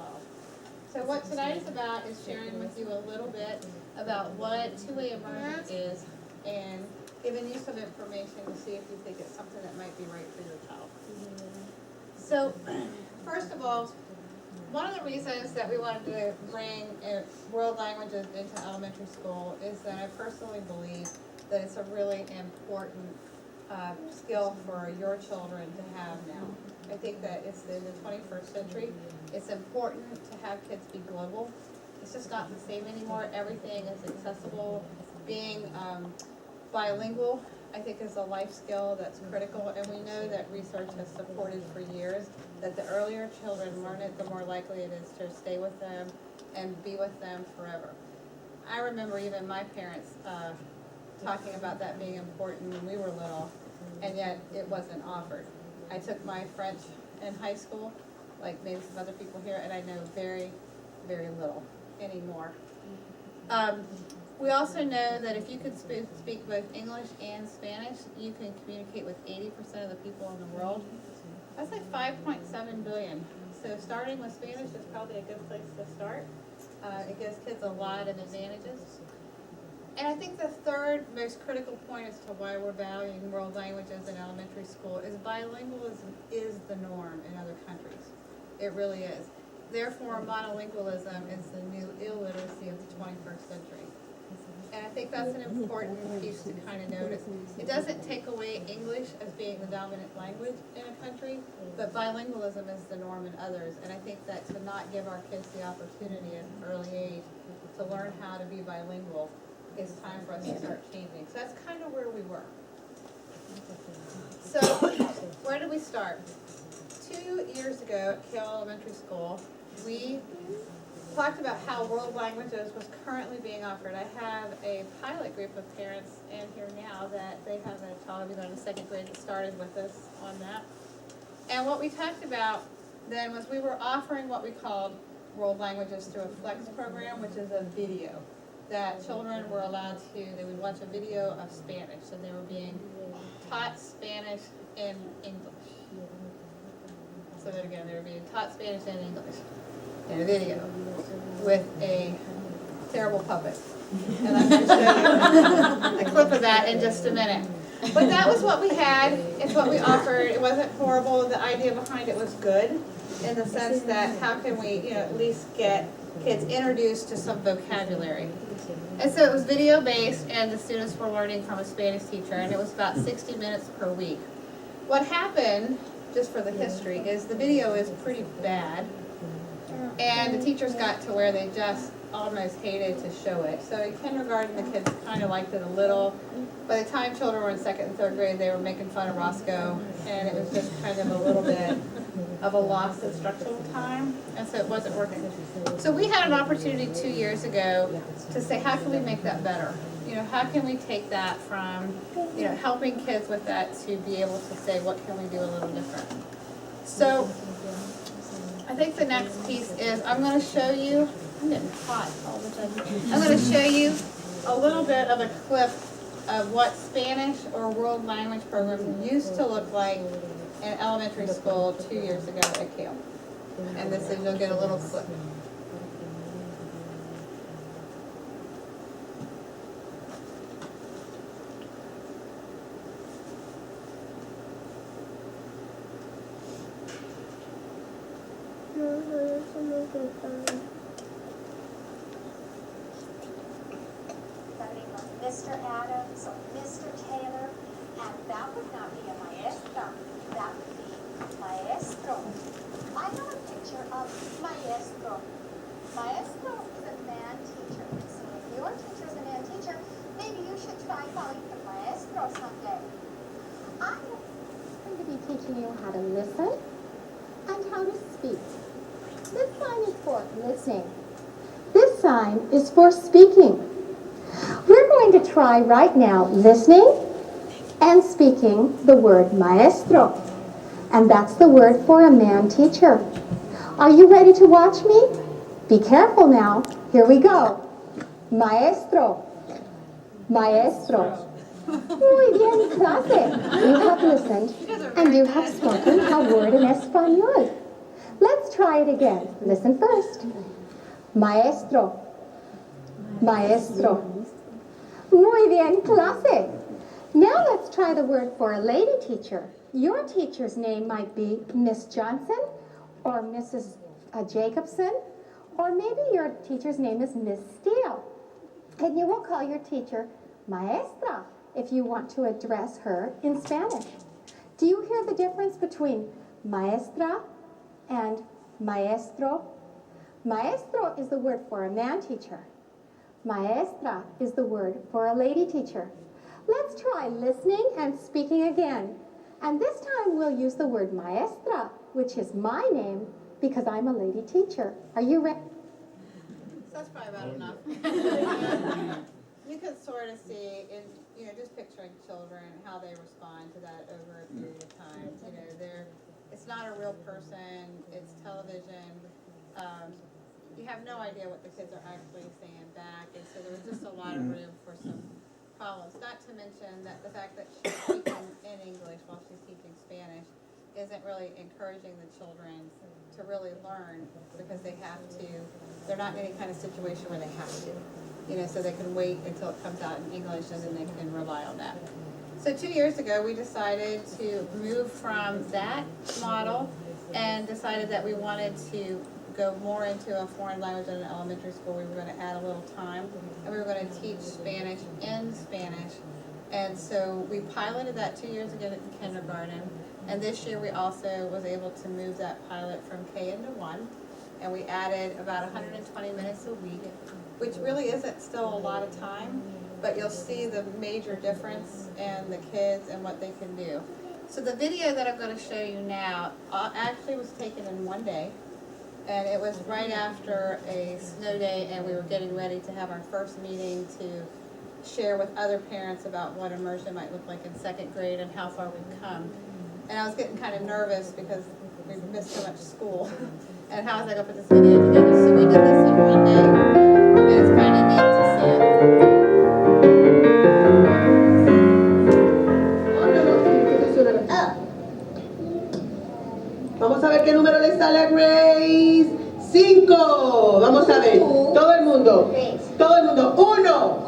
child. So what tonight is about is sharing with you a little bit about what two-way immersion is and giving you some information to see if you think it's something that might be right for your child. So, first of all, one of the reasons that we wanted to bring world languages into elementary school is that I personally believe that it's a really important skill for your children to have now. I think that it's in the 21st century. It's important to have kids be global. It's just not the same anymore. Everything is accessible. Being bilingual, I think, is a life skill that's critical, and we know that research has supported for years that the earlier children learn it, the more likely it is to stay with them and be with them forever. I remember even my parents talking about that being important when we were little, and yet it wasn't offered. I took my French in high school, like maybe some other people here, and I know very, very little anymore. We also know that if you could speak both English and Spanish, you can communicate with 80% of the people in the world. That's like 5.7 billion. So starting with Spanish is probably a good place to start. It gives kids a lot of advantages. And I think the third most critical point as to why we're valuing world languages in elementary school is bilingualism is the norm in other countries. It really is. Therefore, monolingualism is the new illiteracy of the 21st century. And I think that's an important piece to kind of notice. It doesn't take away English as being the dominant language in a country, but bilingualism is the norm in others. And I think that to not give our kids the opportunity at an early age to learn how to be bilingual, it's time for us to start changing. So that's kind of where we were. So where did we start? 2 years ago at Cale Elementary School, we talked about how world languages was currently being offered. I have a pilot group of parents in here now that they have a child in the second grade that started with us on that. And what we talked about then was we were offering what we called world languages through a flex program, which is a video that children were allowed to, they would watch a video of Spanish, so they were being taught Spanish in English. So then again, they were being taught Spanish and English in a video with a terrible puppet. And I'm going to show you a clip of that in just a minute. But that was what we had. It's what we offered. It wasn't horrible. The idea behind it was good in the sense that how can we, at least get kids introduced to some vocabulary. And so it was video based, and the students were learning from a Spanish teacher, and it was about 60 minutes per week. What happened, just for the history, is the video is pretty bad, and the teachers got to where they just almost hated to show it. So in kindergarten, the kids kind of liked it a little. By the time children were in second and third grade, they were making fun of Roscoe, and it was just kind of a little bit of a lost instructional time, and so it wasn't working. So we had an opportunity 2 years ago to say, how can we make that better? How can we take that from, helping kids with that to be able to say, what can we do a little different? So I think the next piece is I'm going to show you, I'm getting hot all the time. I'm going to show you a little bit of a clip of what Spanish or world language programs used to look like in elementary school 2 years ago at Cale. And this is, you'll get a little clip. Mr. Adams or Mr. Taylor, and that would not be a maestra, that would be maestro. I have a picture of maestro. Maestro is a man teacher. So if your teacher is a man teacher, maybe you should try calling him maestro someday. I'm going to be teaching you how to listen and how to speak. This sign is for listening. This sign is for speaking. We're going to try right now listening and speaking the word maestro. And that's the word for a man teacher. Are you ready to watch me? Be careful now. Here we go. Maestro. Maestro. Muy bien, clase. You have listened and you have spoken a word in Espanol. Let's try it again. Listen first. Maestro. Maestro. Muy bien, clase. Now let's try the word for a lady teacher. Your teacher's name might be Miss Johnson or Mrs. Jacobson, or maybe your teacher's name is Miss Steele. And you will call your teacher Maestra if you want to address her in Spanish. Do you hear the difference between maestra and maestro? Maestro is the word for a man teacher. Maestra is the word for a lady teacher. Let's try listening and speaking again. And this time we'll use the word maestra, which is my name, because I'm a lady teacher. Are you ready? So that's probably about enough. You can sort of see in, just picturing children, how they respond to that over a period of time. It's not a real person, it's television. You have no idea what the kids are actually saying back, and so there was just a lot of room for some problems. Not to mention that the fact that she's speaking in English while she's teaching Spanish isn't really encouraging the children to really learn, because they're not in any kind of situation where they have to. So they can wait until it comes out in English and then they can rely on that. So 2 years ago, we decided to move from that model and decided that we wanted to go more into a foreign language at an elementary school. We were going to add a little time, and we were going to teach Spanish in Spanish. And so we piloted that 2 years ago in kindergarten, and this year we also was able to move that pilot from K into 1, and we added about 120 minutes a week, which really isn't still a lot of time, but you'll see the major difference in the kids and what they can do. So the video that I'm going to show you now actually was taken in one day. And it was right after a snow day, and we were getting ready to have our first meeting to share with other parents about what immersion might look like in 2nd grade and how far we've come. And I was getting kind of nervous because we've missed so much school. And how was I going to put this video together? So we did this in one day, and it's kind of neat to see it. Vamos a ver qué número le sale a Grace. 5. Vamos a ver. Todo el mundo. Todo el mundo. 1.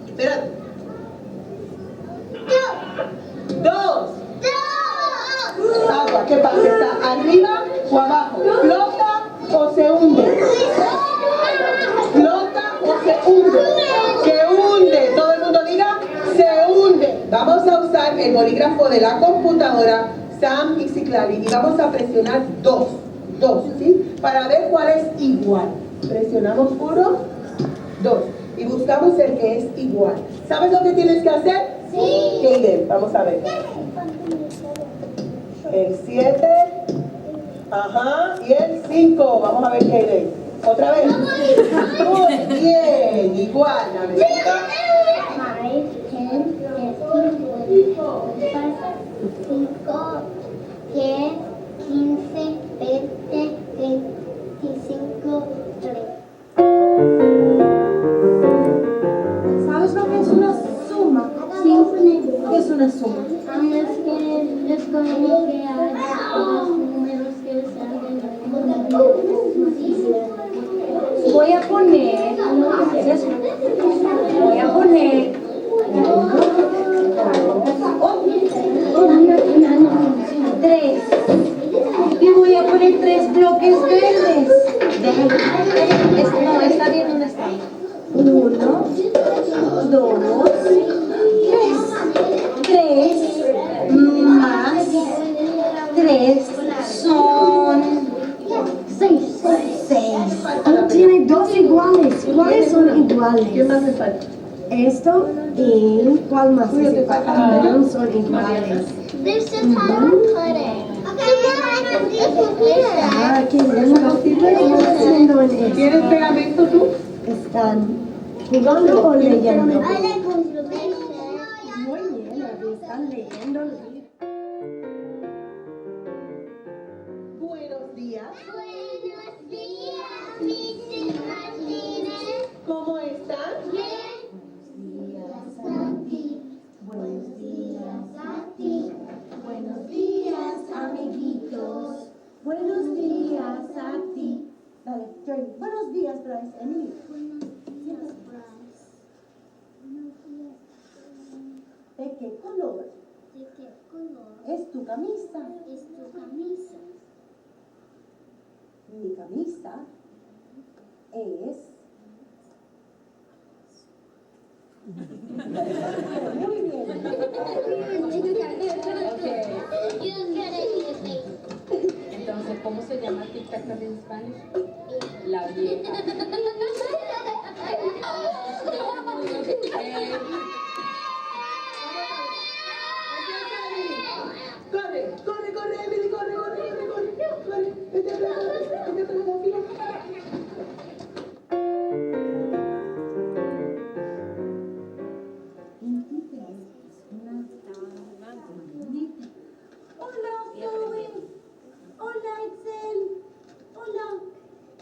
Espera. 2. Agua. ¿Qué pasa? ¿Está arriba o abajo? ¿Flota o se hunde? ¿Flota o se hunde? Se hunde. Todo el mundo diga, se hunde. Vamos a usar el bolígrafo de la computadora Sam y Ciclari, y vamos a presionar 2, ¿sí? Para ver cuál es igual. Presionamos 1, 2 y buscamos el que es igual. ¿Sabes lo que tienes que hacer? Sí. Cale, vamos a ver. El 7, ajá, y el 5. Vamos a ver, Cale. Otra vez. Muy bien, igual. 5, 10, 15, 20, 25, 30. ¿Sabes lo que es una suma? Sí. ¿Qué es una suma? Es como que hay los números que salen. Voy a poner 3 y voy a poner 3 bloques verdes. No, está bien, ¿dónde está? 1, 2, 3 más 3 son 6. Tiene 2 iguales. ¿Cuáles son iguales? ¿Qué más le falta? Esto y ¿cuál más hace falta? No son iguales. This is how to put it. Qué lindo. ¿Qué están haciendo en esto? ¿Tienes pegamento tú? ¿Están jugando o leyendo? I like confirmation. Muy bien, están leyendo. Buenos días. Buenos días, Mrs. Martínez. ¿Cómo están? Buenos días a ti, amiguitos. Buenos días, Bryce. Emily. Buenos días, Bryce. Buenos días. ¿De qué color ¿De qué color es tu camisa? es tu camisa? Mi camisa es... Muy bien. You get it. Entonces, ¿cómo se llama tic-tac-toe en Spanish? La vieja. Corre, corre, corre, Emily, corre, corre, corre, corre, corre, vete atrás, vete atrás de la fila. Hola, Zoe. Hola, Excel. Hola.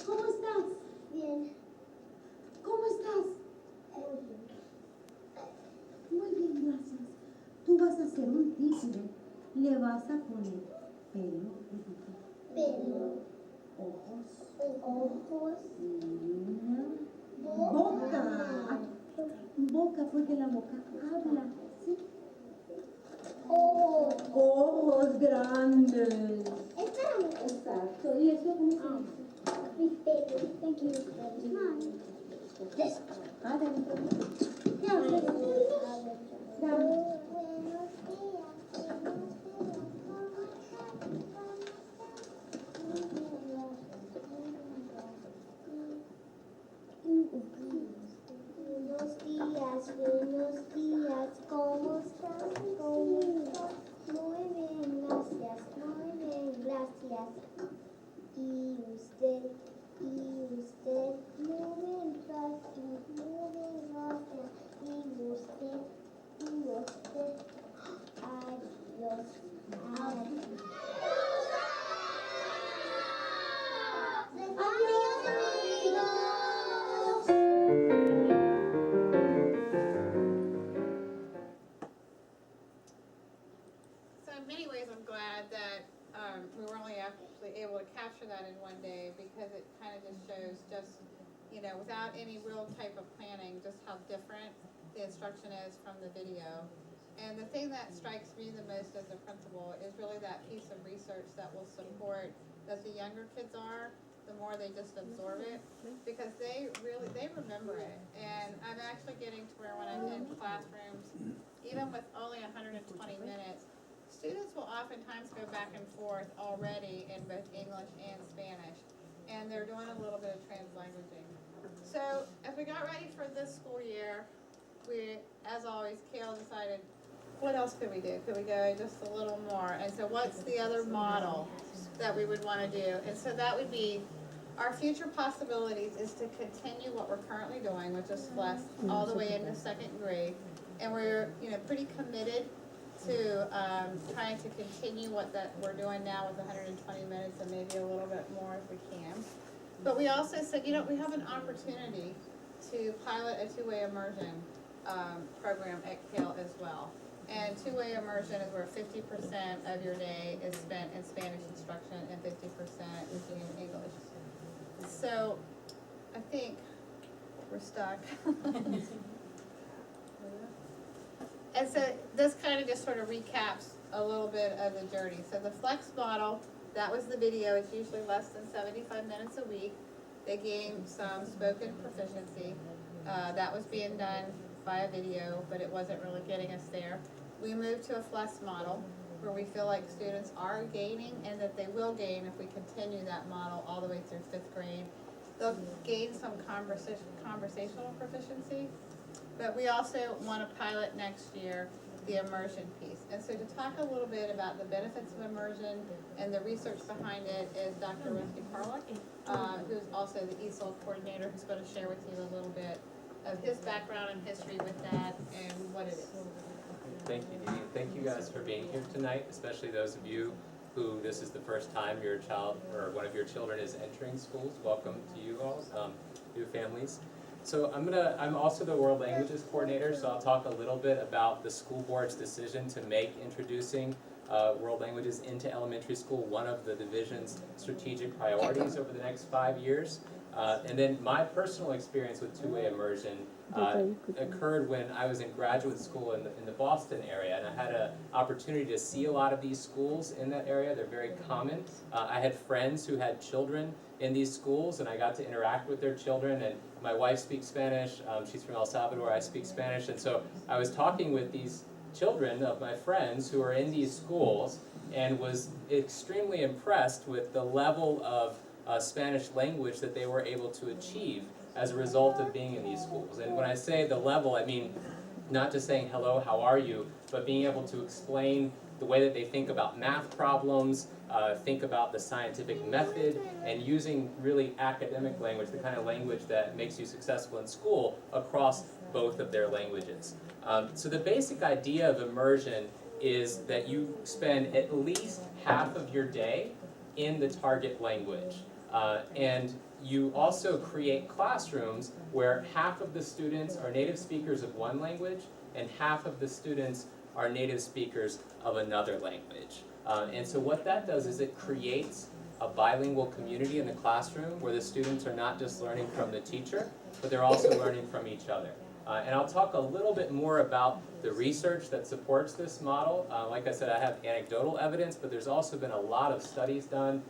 ¿Cómo estás? Bien. ¿Cómo estás? Muy bien, gracias. Tú vas a hacer un títere. Le vas a poner pelo, Pelo. ojos, Ojos. boca. Boca, porque la boca habla. ¿Sí? Ojos. Ojos grandes. Espérame. Exacto. ¿Y eso cómo se dice? Mi pelo. Thank you. Mine. Adentro. ¿Qué haces? Dame. Buenos días, ¿cómo estás? ¿Cómo estás? Muy bien, gracias, muy bien, gracias. Y usted, muy bien, gracias, muy bien, gracias. Y usted, adiós, adiós. Adiós, amigos. So in many ways, I'm glad that we were only actually able to capture that in one day, because it kind of just shows just, without any real type of planning, just how different the instruction is from the video. And the thing that strikes me the most as a principal is really that piece of research that will support that the younger kids are, the more they just absorb it, because they remember it. And I'm actually getting to where when I'm in classrooms, even with only 120 minutes, students will oftentimes go back and forth already in both English and Spanish, and they're doing a little bit of translanguaging. So as we got ready for this school year, we, as always, Cale decided, what else could we do? Could we go just a little more? And so what's the other model that we would want to do? And so that would be, our future possibilities is to continue what we're currently doing, which is FLES, all the way into second grade. And we're, pretty committed to trying to continue what we're doing now with 120 minutes and maybe a little bit more if we can. But we also said, we have an opportunity to pilot a two-way immersion program at Cale as well. And two-way immersion is where 50% of your day is spent in Spanish instruction and 50% is in English. So I think we're stuck. And so this kind of just sort of recaps a little bit of the journey. So the FLEX model, that was the video. It's usually less than 75 minutes a week. They gained some spoken proficiency. That was being done via video, but it wasn't really getting us there. We moved to a FLES model where we feel like students are gaining and that they will gain if we continue that model all the way through 5th grade. They'll gain some conversational proficiency, but we also want to pilot next year the immersion piece. And so to talk a little bit about the benefits of immersion and the research behind it is Dr. Rusty Carlock, who's also the ESOL coordinator, who's going to share with you a little bit of his background and history with that and what it is. Thank you, Dee. Thank you guys for being here tonight, especially those of you who this is the first time your child or one of your children is entering schools. Welcome to you all, new families. So I'm also the World Languages Coordinator, so I'll talk a little bit about the school board's decision to make introducing world languages into elementary school one of the division's strategic priorities over the next 5 years. And then my personal experience with two-way immersion occurred when I was in graduate school in the Boston area, and I had an opportunity to see a lot of these schools in that area. They're very common. I had friends who had children in these schools, and I got to interact with their children, and my wife speaks Spanish. She's from El Salvador, I speak Spanish, and so I was talking with these children of my friends who are in these schools and was extremely impressed with the level of Spanish language that they were able to achieve as a result of being in these schools. And when I say the level, I mean not just saying hello, how are you, but being able to explain the way that they think about math problems, think about the scientific method, and using really academic language, the kind of language that makes you successful in school, across both of their languages. So the basic idea of immersion is that you spend at least half of your day in the target language. And you also create classrooms where half of the students are native speakers of one language and half of the students are native speakers of another language. And so what that does is it creates a bilingual community in the classroom where the students are not just learning from the teacher, but they're also learning from each other. And I'll talk a little bit more about the research that supports this model. Like I said, I have anecdotal evidence, but there's also been a lot of studies done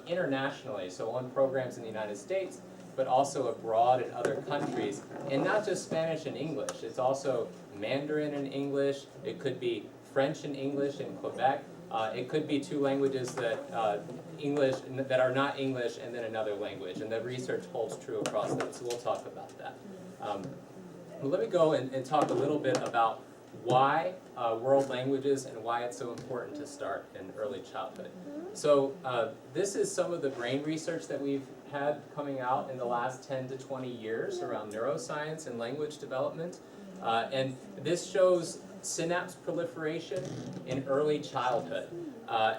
internationally, so on programs in the United States, but also abroad in other countries. And not just Spanish and English, it's also Mandarin and English, it could be French and English in Quebec, it could be two languages that English that are not English and then another language, and the research holds true across that, so we'll talk about that. Well, let me go and talk a little bit about why world languages and why it's so important to start in early childhood. So this is some of the brain research that we've had coming out in the last 10 to 20 years around neuroscience and language development. And this shows synapse proliferation in early childhood.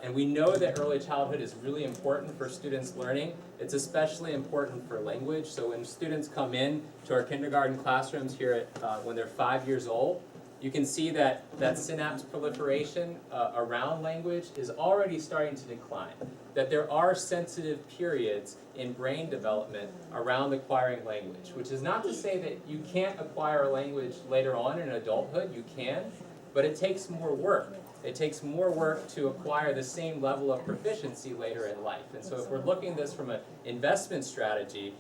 And we know that early childhood is really important for students' learning. It's especially important for language. So when students come in to our kindergarten classrooms here at, when they're 5 years old, you can see that synapse proliferation around language is already starting to decline. That there are sensitive periods in brain development around acquiring language, which is not to say that you can't acquire a language later on in adulthood. You can, but it takes more work. It takes more work to acquire the same level of proficiency later in life. And so if we're looking at this from an investment strategy,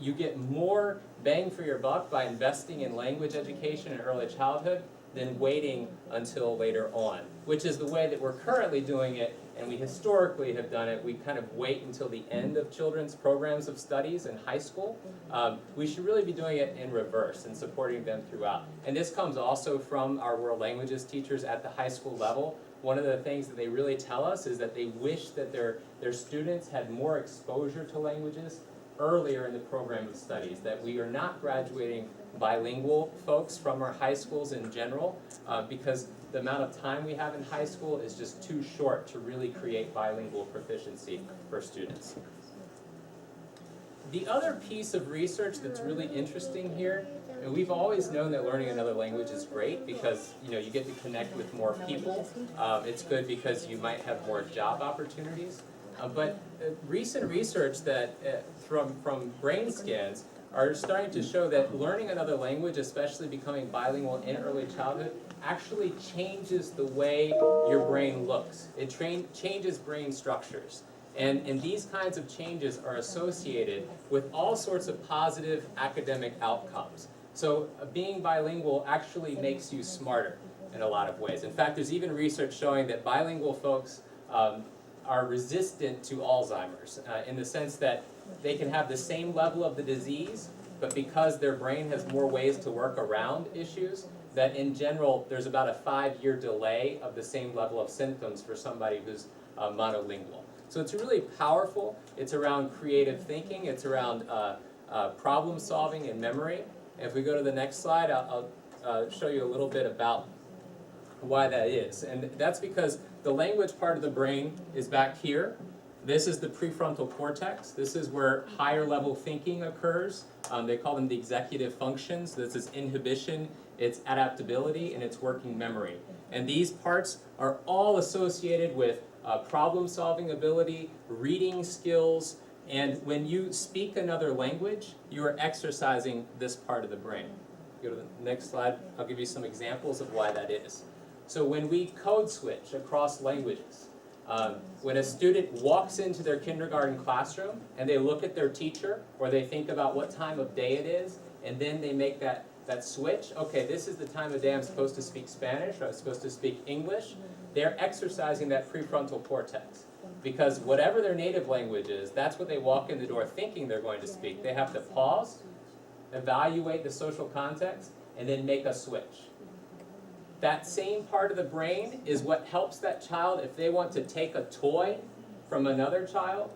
you get more bang for your buck by investing in language education in early childhood than waiting until later on, which is the way that we're currently doing it, and we historically have done it. We kind of wait until the end of children's programs of studies in high school. We should really be doing it in reverse and supporting them throughout. And this comes also from our world languages teachers at the high school level. One of the things that they really tell us is that they wish that their students had more exposure to languages earlier in the program of studies, that we are not graduating bilingual folks from our high schools in general, because the amount of time we have in high school is just too short to really create bilingual proficiency for students. The other piece of research that's really interesting here, and we've always known that learning another language is great because you get to connect with more people. It's good because you might have more job opportunities. But recent research that from brain scans are starting to show that learning another language, especially becoming bilingual in early childhood, actually changes the way your brain looks. It changes brain structures. And these kinds of changes are associated with all sorts of positive academic outcomes. So being bilingual actually makes you smarter in a lot of ways. In fact, there's even research showing that bilingual folks are resistant to Alzheimer's in the sense that they can have the same level of the disease, but because their brain has more ways to work around issues, that in general there's about a 5-year delay of the same level of symptoms for somebody who's monolingual. So it's really powerful. It's around creative thinking. It's around problem solving and memory. And if we go to the next slide, I'll show you a little bit about why that is. And that's because the language part of the brain is back here. This is the prefrontal cortex. This is where higher level thinking occurs. They call them the executive functions. This is inhibition, it's adaptability, and it's working memory. And these parts are all associated with problem solving ability, reading skills, And when you speak another language, you are exercising this part of the brain. Go to the next slide. I'll give you some examples of why that is. So when we code switch across languages, when a student walks into their kindergarten classroom and they look at their teacher, or they think about what time of day it is, and then they make that switch, okay, this is the time of day I'm supposed to speak Spanish, or I'm supposed to speak English, they're exercising that prefrontal cortex. Because whatever their native language is, that's what they walk in the door thinking they're going to speak. They have to pause, evaluate the social context, and then make a switch. That same part of the brain is what helps that child if they want to take a toy from another child.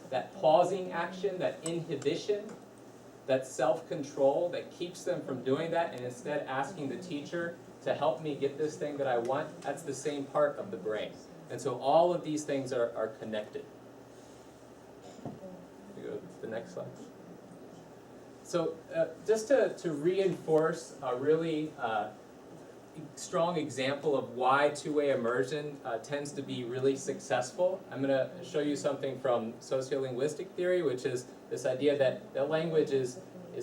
That pausing action, that inhibition, that self-control that keeps them from doing that, and instead asking the teacher to help me get this thing that I want, that's the same part of the brain. And so all of these things are connected. You go to the next slide. So just to reinforce a really strong example of why two-way immersion tends to be really successful, I'm going to show you something from sociolinguistic theory, which is this idea that language is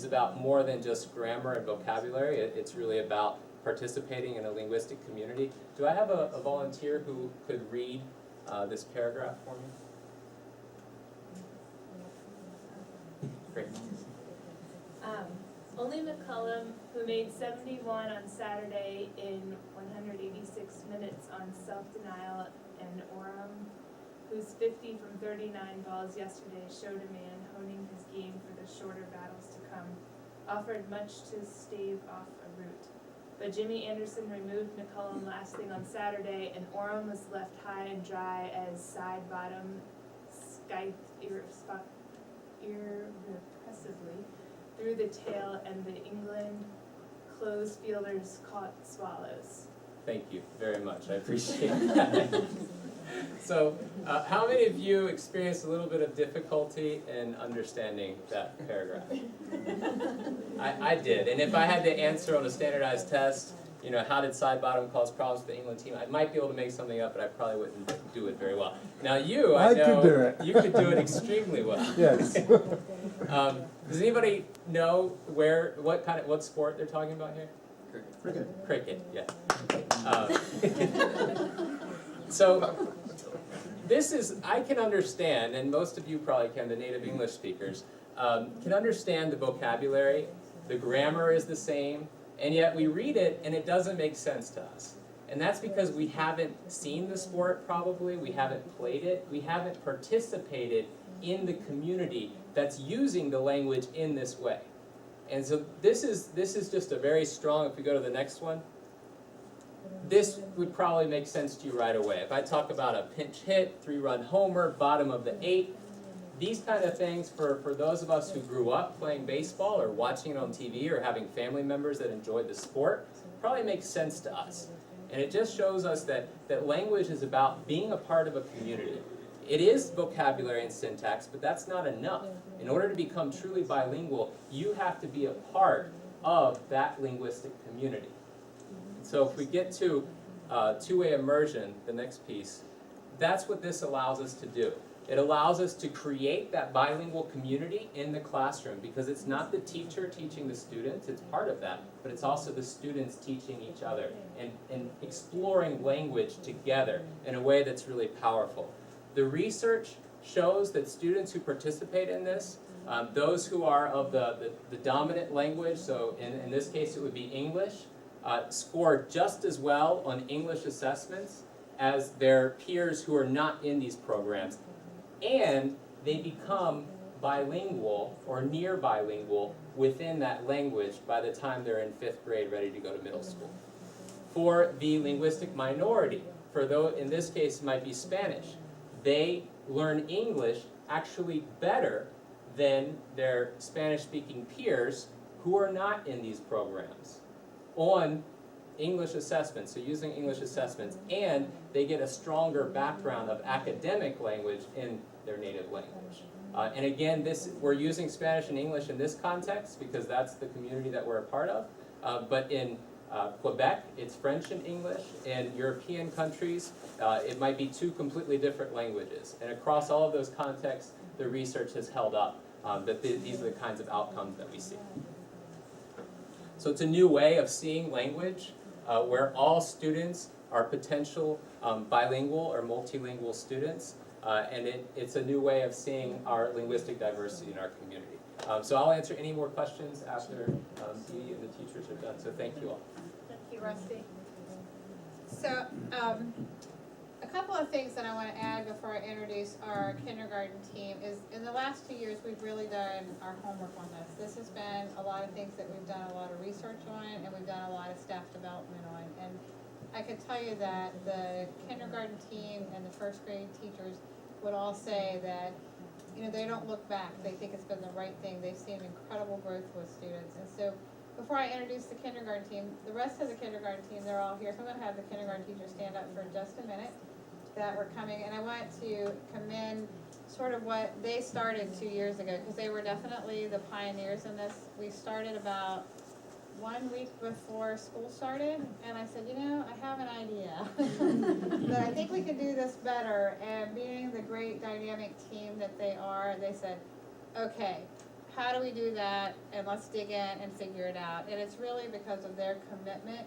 about more than just grammar and vocabulary. It's really about participating in a linguistic community. Do I have a volunteer who could read this paragraph for me? Great. Only McCullum, who made 71 on Saturday in 186 minutes on self-denial, and Oram, who's 50 from 39 balls yesterday, showed a man honing his game for the shorter battles to come, offered much to stave off a rout. But Jimmy Anderson removed McCullum last thing on Saturday, and Oram was left high and dry as side bottom scythed irrepressibly through the tail, and the England close fielders caught swallows. Thank you very much. I appreciate that. So, how many of you experienced a little bit of difficulty in understanding that paragraph? I did, and if I had to answer on a standardized test, you know, how did side bottom cause problems for the England team, I might be able to make something up, but I probably wouldn't do it very well. Now you, I know, could do it. you could do it extremely well. Yes. Does anybody know what sport they're talking about here? Cricket. Cricket, yeah. So this is, I can understand, and most of you probably can, the native English speakers, can understand the vocabulary, the grammar is the same, and yet we read it and it doesn't make sense to us. And that's because we haven't seen the sport probably, we haven't played it, we haven't participated in the community that's using the language in this way. And so this is just a very strong, if we go to the next one, this would probably make sense to you right away. If I talk about a pinch hit, 3-run homer, bottom of the 8, these kind of things for those of us who grew up playing baseball or watching it on TV or having family members that enjoyed the sport, probably makes sense to us. And it just shows us that language is about being a part of a community. It is vocabulary and syntax, but that's not enough. In order to become truly bilingual, you have to be a part of that linguistic community. So if we get to two-way immersion, the next piece, that's what this allows us to do. It allows us to create that bilingual community in the classroom, because it's not the teacher teaching the students, it's part of that, but it's also the students teaching each other and exploring language together in a way that's really powerful. The research shows that students who participate in this, those who are of the dominant language, so in this case it would be English, score just as well on English assessments as their peers who are not in these programs. And they become bilingual or near bilingual within that language by the time they're in 5th grade ready to go to middle school. For the linguistic minority, for those, in this case it might be Spanish, they learn English actually better than their Spanish-speaking peers who are not in these programs on English assessments, so using English assessments, and they get a stronger background of academic language in their native language. And again, we're using Spanish and English in this context because that's the community that we're a part of, but in Quebec, it's French and English. In European countries, it might be 2 completely different languages. And across all of those contexts, the research has held up, that these are the kinds of outcomes that we see. So it's a new way of seeing language where all students are potential bilingual or multilingual students, and it's a new way of seeing our linguistic diversity in our community. So I'll answer any more questions after Dee and the teachers are done, so thank you all. Thank you, Rusty. So, a couple of things that I want to add before I introduce our kindergarten team is, in the last 2 years, we've really done our homework on this. This has been a lot of things that we've done a lot of research on, and we've done a lot of staff development on. And I can tell you that the kindergarten team and the first grade teachers would all say that, you know, they don't look back. They think it's been the right thing. They've seen incredible growth with students. And so, before I introduce the kindergarten team, the rest of the kindergarten team, they're all here. So I'm going to have the kindergarten teachers stand up for just a minute that were coming. And I want to commend sort of what they started 2 years ago, because they were definitely the pioneers in this. We started about 1 week before school started, and I said, you know, I have an idea. But I think we can do this better. And being the great dynamic team that they are, they said, okay, how do we do that? And let's dig in and figure it out. And it's really because of their commitment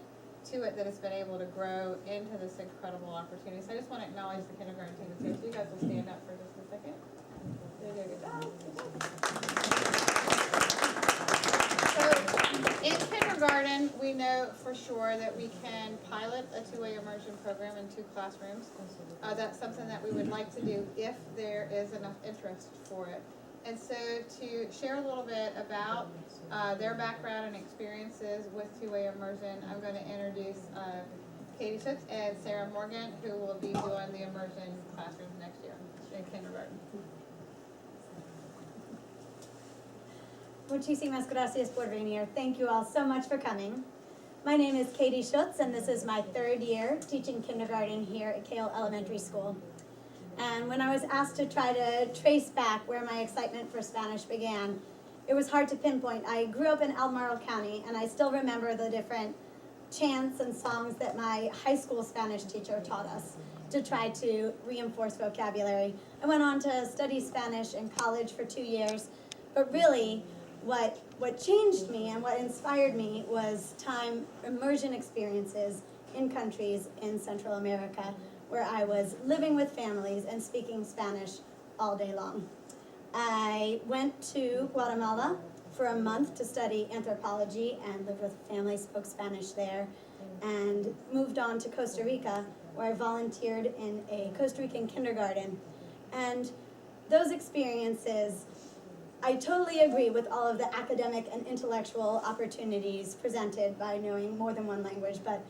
to it that it's been able to grow into this incredible opportunity. So I just want to acknowledge the kindergarten team. So you guys will stand up for just a second. There you go. Good job. So in kindergarten, we know for sure that we can pilot a two-way immersion program in 2 classrooms. That's something that we would like to do if there is enough interest for it. And so to share a little bit about their background and experiences with two-way immersion, I'm going to introduce Katie Schutz and Sarah Morgan, who will be doing the immersion classrooms next year in kindergarten. Muchísimas gracias por venir. Thank you all so much for coming. My name is Katie Schutz, and this is my 3rd year teaching kindergarten here at Cale Elementary School. And when I was asked to try to trace back where my excitement for Spanish began, it was hard to pinpoint. I grew up in Albemarle County, and I still remember the different chants and songs that my high school Spanish teacher taught us to try to reinforce vocabulary. I went on to study Spanish in college for 2 years, but really what changed me and what inspired me was time immersion experiences in countries in Central America, where I was living with families and speaking Spanish all day long. I went to Guatemala for a month to study anthropology and lived with a family, spoke Spanish there, and moved on to Costa Rica, where I volunteered in a Costa Rican kindergarten. And those experiences, I totally agree with all of the academic and intellectual opportunities presented by knowing more than one language, but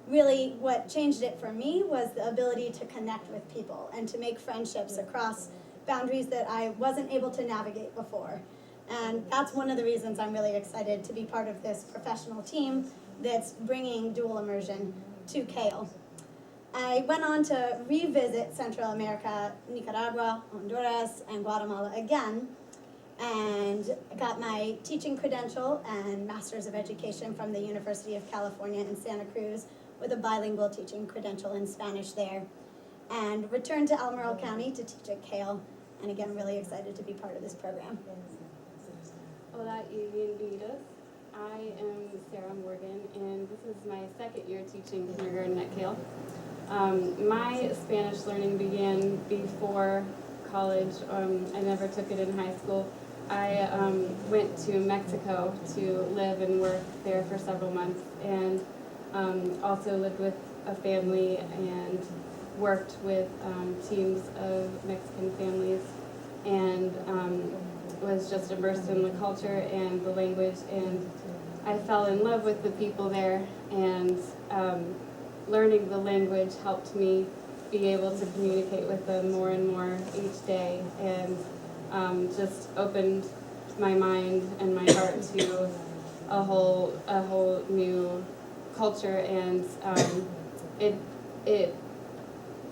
really what changed it for me was the ability to connect with people and to make friendships across boundaries that I wasn't able to navigate before. And that's one of the reasons I'm really excited to be part of this professional team that's bringing dual immersion to Cale. I went on to revisit Central America, Nicaragua, Honduras, and Guatemala again, and got my teaching credential and Master's of Education from the University of California in Santa Cruz with a bilingual teaching credential in Spanish there, and returned to Albemarle County to teach at Cale, and again, really excited to be part of this program. Hola y bienvenidos. I am Sarah Morgan, and this is my 2nd year teaching kindergarten at Cale. My Spanish learning began before college. I never took it in high school. I went to Mexico to live and work there for several months, and also lived with a family and worked with teams of Mexican families, and was just immersed in the culture and the language, and I fell in love with the people there, and learning the language helped me be able to communicate with them more and more each day, and just opened my mind and my heart to a whole new culture, and it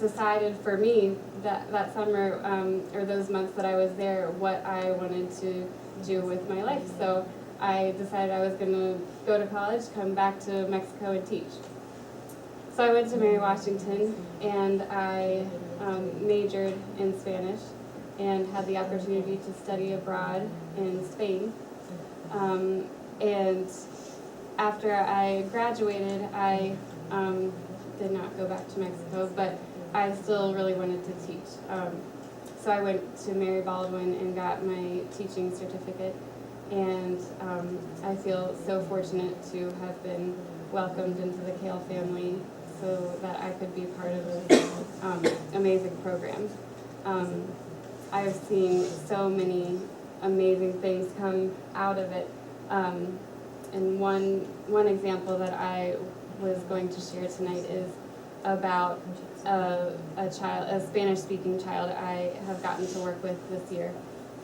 decided for me that summer or those months that I was there what I wanted to do with my life. So I decided I was going to go to college, come back to Mexico, and teach. So I went to Mary Washington, and I majored in Spanish, and had the opportunity to study abroad in Spain. And after I graduated, I did not go back to Mexico, but I still really wanted to teach. So I went to Mary Baldwin and got my teaching certificate, and I feel so fortunate to have been welcomed into the Cale family so that I could be part of this amazing program. I've seen so many amazing things come out of it. And one example that I was going to share tonight is about a Spanish-speaking child I have gotten to work with this year,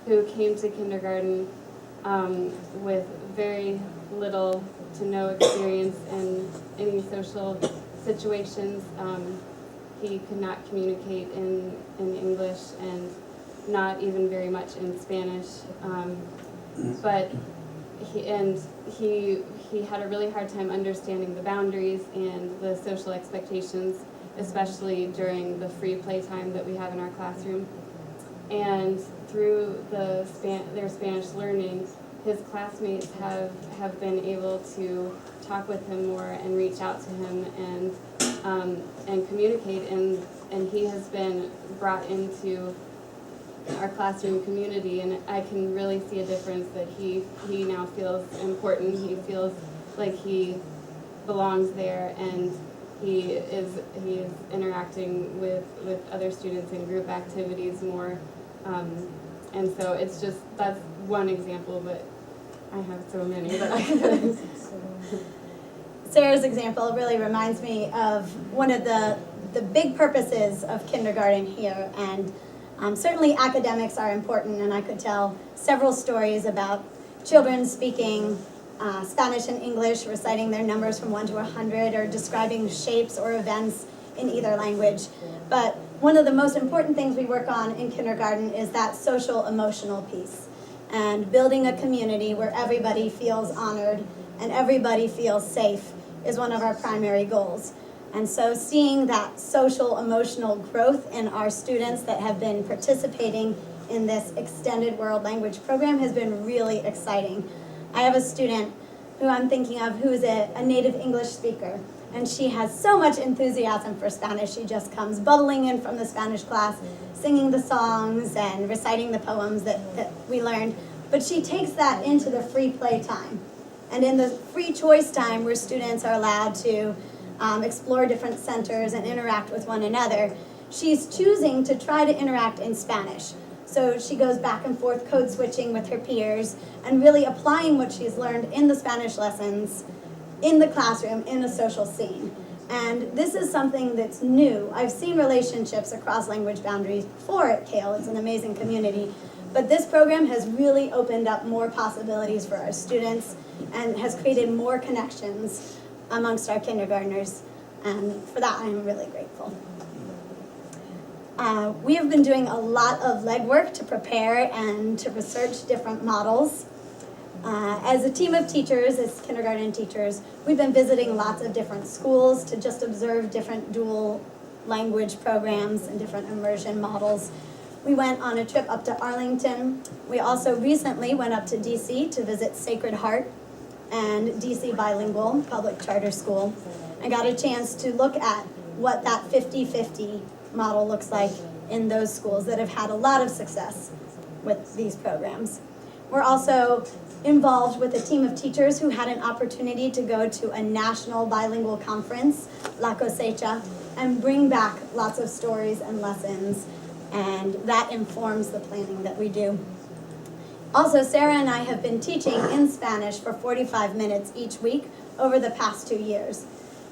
who came to kindergarten with very little to no experience in any social situations. He could not communicate in English and not even very much in Spanish. But he had a really hard time understanding the boundaries and the social expectations, especially during the free play time that we have in our classroom. And through their Spanish learning, his classmates have been able to talk with him more and reach out to him and communicate, and he has been brought into our classroom community, and I can really see a difference that he now feels important. He feels like he belongs there, and he is interacting with other students in group activities more, and so it's just, that's one example, but I have so many that I could. Sarah's example really reminds me of one of the big purposes of kindergarten here, and certainly academics are important, and I could tell several stories about children speaking Spanish and English, reciting their numbers from 1 to 100, or describing shapes or events in either language. But one of the most important things we work on in kindergarten is that social emotional piece, and building a community where everybody feels honored and everybody feels safe is one of our primary goals. And so seeing that social emotional growth in our students that have been participating in this extended world language program has been really exciting. I have a student who I'm thinking of who is a native English speaker, and she has so much enthusiasm for Spanish. She just comes bubbling in from the Spanish class, singing the songs and reciting the poems that we learned. But she takes that into the free play time. And in the free choice time, where students are allowed to explore different centers and interact with one another, she's choosing to try to interact in Spanish. So she goes back and forth code switching with her peers and really applying what she's learned in the Spanish lessons in the classroom in a social scene. And this is something that's new. I've seen relationships across language boundaries before at Cale. It's an amazing community. But this program has really opened up more possibilities for our students and has created more connections amongst our kindergartners. And for that, I'm really grateful. We have been doing a lot of legwork to prepare and to research different models. As a team of teachers, as kindergarten teachers, we've been visiting lots of different schools to just observe different dual language programs and different immersion models. We went on a trip up to Arlington. We also recently went up to DC to visit Sacred Heart and DC Bilingual Public Charter School, and got a chance to look at what that 50-50 model looks like in those schools that have had a lot of success with these programs. We're also involved with a team of teachers who had an opportunity to go to a national bilingual conference, La Cosecha, and bring back lots of stories and lessons, and that informs the planning that we do. Also, Sarah and I have been teaching in Spanish for 45 minutes each week over the past 2 years.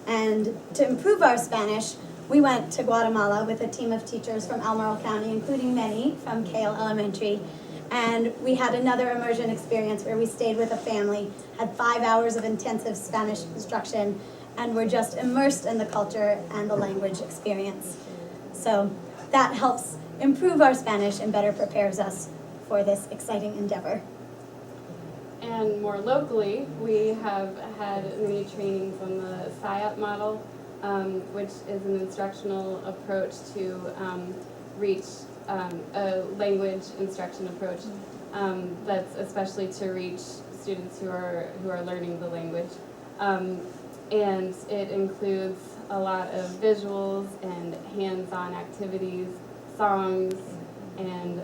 And to improve our Spanish, we went to Guatemala with a team of teachers from Albemarle County, including many from Cale Elementary. And we had another immersion experience where we stayed with a family, had 5 hours of intensive Spanish instruction, and were just immersed in the culture and the language experience. So that helps improve our Spanish and better prepares us for this exciting endeavor. And more locally, we have had many trainings on the SIOP model, which is an instructional approach to reach a language instruction approach that's especially to reach students who are learning the language. And it includes a lot of visuals and hands-on activities, songs, and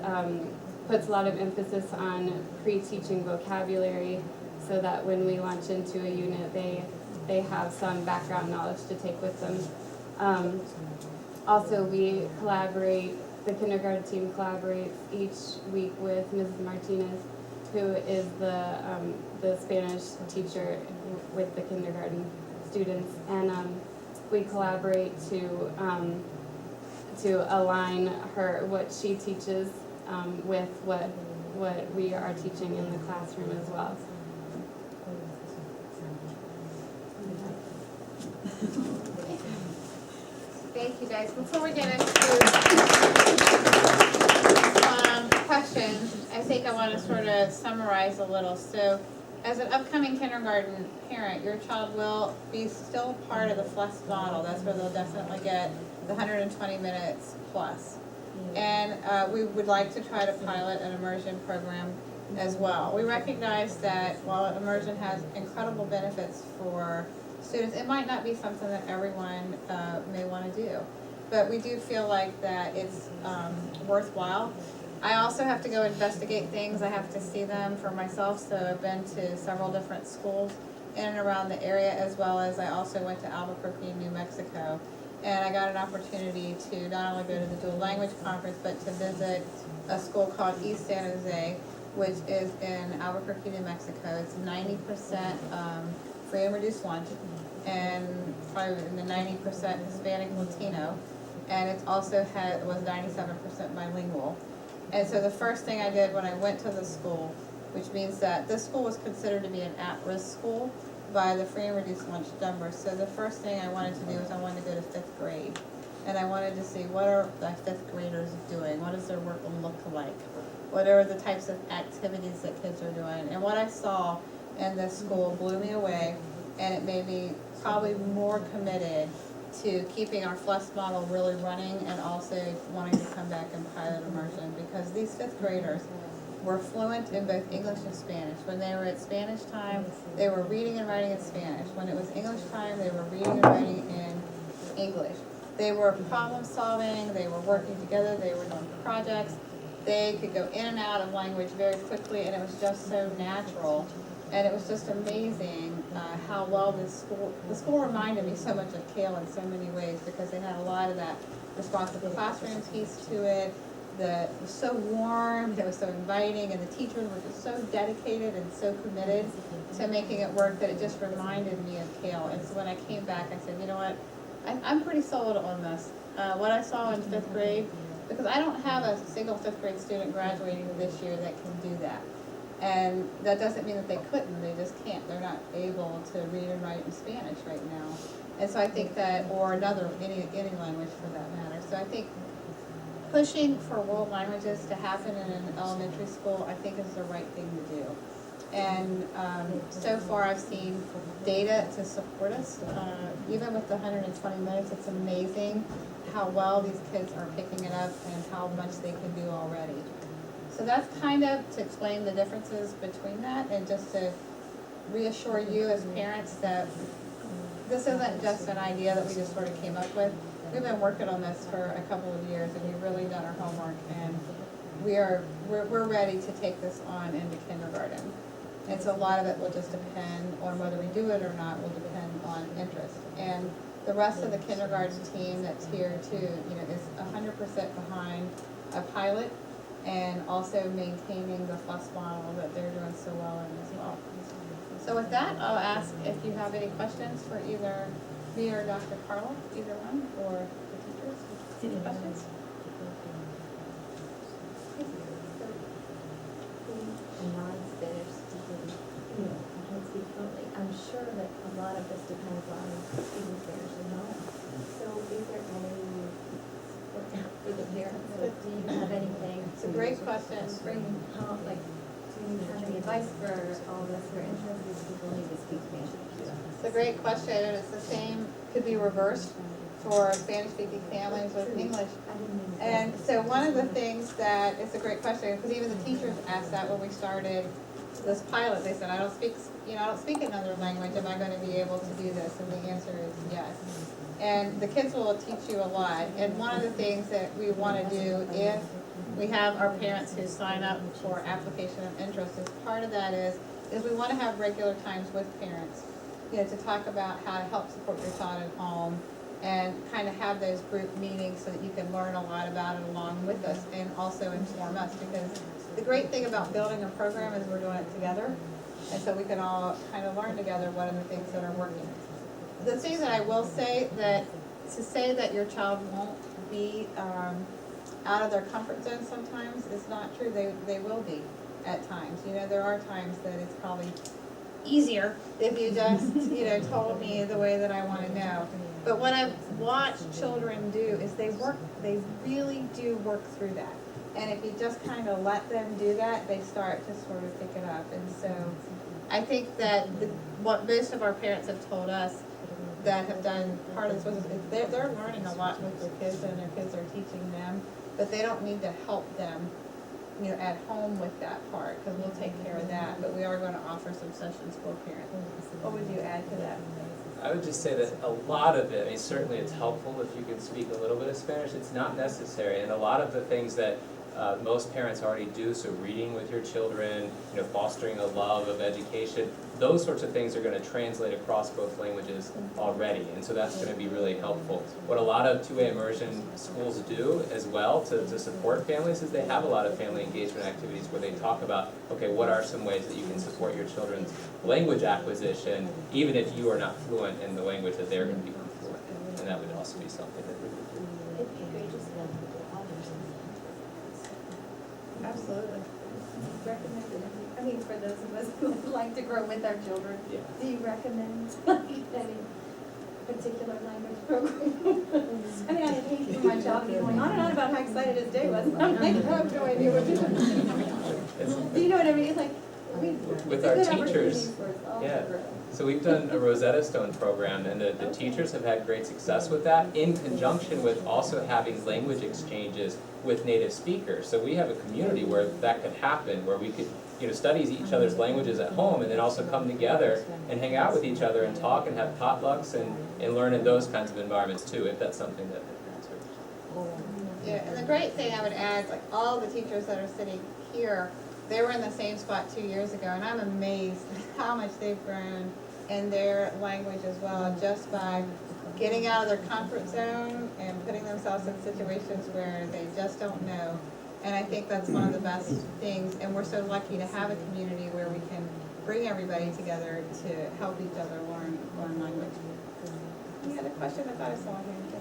puts a lot of emphasis on pre-teaching vocabulary so that when we launch into a unit, they have some background knowledge to take with them. Also, we collaborate, the kindergarten team collaborates each week with Mrs. Martinez, who is the Spanish teacher with the kindergarten students, and we collaborate to align what she teaches with what we are teaching in the classroom as well. Thank you guys. Before we get into questions, I think I want to sort of summarize a little. So, as an upcoming kindergarten parent, your child will be still part of the FLES model. That's where they'll definitely get the 120 minutes plus. And we would like to try to pilot an immersion program as well. We recognize that while immersion has incredible benefits for students, it might not be something that everyone may want to do. But we do feel like that it's worthwhile. I also have to go investigate things. I have to see them for myself. So I've been to several different schools in and around the area, as well as I also went to Albuquerque, New Mexico. And I got an opportunity to not only go to the dual language conference, but to visit a school called East San Jose, which is in Albuquerque, New Mexico. It's 90% free and reduced lunch, and probably in the 90% Hispanic Latino, and it also was 97% bilingual. And so the first thing I did when I went to the school, which means that this school was considered to be an at-risk school by the free and reduced lunch numbers. So the first thing I wanted to do was I wanted to go to 5th grade. And I wanted to see what are the 5th graders doing? What does their work look like? What are the types of activities that kids are doing? And what I saw in this school blew me away, and it made me probably more committed to keeping our FLES model really running, and also wanting to come back and pilot immersion, because these 5th graders were fluent in both English and Spanish. When they were at Spanish time, they were reading and writing in Spanish. When it was English time, they were reading and writing in English. They were problem solving, they were working together, they were doing projects. They could go in and out of language very quickly, and it was just so natural. And it was just amazing how well the school reminded me so much of Cale in so many ways, because they had a lot of that responsive classroom piece to it. It was so warm, it was so inviting, and the teachers were just so dedicated and so committed to making it work that it just reminded me of Cale. And so when I came back, I said, you know what, I'm pretty sold on this. What I saw in 5th grade, because I don't have a single 5th grade student graduating this year that can do that. And that doesn't mean that they couldn't, they just can't. They're not able to read and write in Spanish right now. And so I think that, or any language for that matter. So I think pushing for world languages to happen in an elementary school, I think is the right thing to do. And so far I've seen data to support us. Even with the 120 minutes, it's amazing how well these kids are picking it up and how much they can do already. So that's kind of to explain the differences between that, and just to reassure you as parents that this isn't just an idea that we just sort of came up with. We've been working on this for a couple of years, and we've really done our homework, and we're ready to take this on into kindergarten. And so a lot of it will just depend on whether we do it or not, will depend on interest. And the rest of the kindergarten team that's here too, is 100% behind a pilot, and also maintaining the FLES model that they're doing so well in as well. So with that, I'll ask if you have any questions for either me or Dr. Carla, either one, or the teachers. Any questions? Non-Spanish speaking, I can't speak fluently. I'm sure that a lot of this depends on speaking Spanish at home. So is there any support for the parents? Do you have anything? It's a great question. Bring home, like, do you have any advice for all of us who are interested in people who need to speak Spanish? It's a great question, and it's the same, could be reversed for Spanish-speaking families with English. And so one of the things that, it's a great question, because even the teachers asked that when we started this pilot. They said, I don't speak another language, am I going to be able to do this? And the answer is yes. And the kids will teach you a lot. And one of the things that we want to do, if we have our parents who sign up for application of interest, as part of that is we want to have regular times with parents, to talk about how to help support your child at home, and kind of have those group meetings so that you can learn a lot about it along with us and also inform us, because the great thing about building a program is we're doing it together, and so we can all kind of learn together what are the things that are working. The thing that I will say, that to say that your child won't be out of their comfort zone sometimes is not true. They will be at times. There are times that it's probably easier if you just told me the way that I want to know. But what I've watched children do is they really do work through that. And if you just kind of let them do that, they start to sort of pick it up. And so I think that what most of our parents have told us that have done part of this was they're learning a lot with their kids, and their kids are teaching them, but they don't need to help them at home with that part, because we'll take care of that, but we are going to offer some sessions for parents. What would you add to that? I would just say that a lot of it, certainly it's helpful if you can speak a little bit of Spanish. It's not necessary, and a lot of the things that most parents already do, so reading with your children, fostering a love of education, those sorts of things are going to translate across both languages already, and so that's going to be really helpful. What a lot of two-way immersion schools do as well to support families is they have a lot of family engagement activities where they talk about, okay, what are some ways that you can support your children's language acquisition, even if you are not fluent in the language that they're going to become fluent in, and that would also be something that we would do. Absolutely. Recommended, for those of us who would like to grow with our children, Yeah. do you recommend any particular language program? I hate for my child to be going on and on about how excited his day was. I'm like, I have no idea what you're doing. Do you know what I mean? It's like, with our teachers, yeah. So we've done a Rosetta Stone program, and the teachers have had great success with that, in conjunction with also having language exchanges with native speakers. So we have a community where that could happen, where we could study each other's languages at home, and then also come together and hang out with each other and talk and have potlucks and learn in those kinds of environments too, if that's something that the parents are. Yeah, and the great thing I would add, like all the teachers that are sitting here, they were in the same spot 2 years ago, and I'm amazed how much they've grown in their language as well, just by getting out of their comfort zone and putting themselves in situations where they just don't know. And I think that's one of the best things, and we're so lucky to have a community where we can bring everybody together to help each other learn language. Any other question? I thought I saw a hand.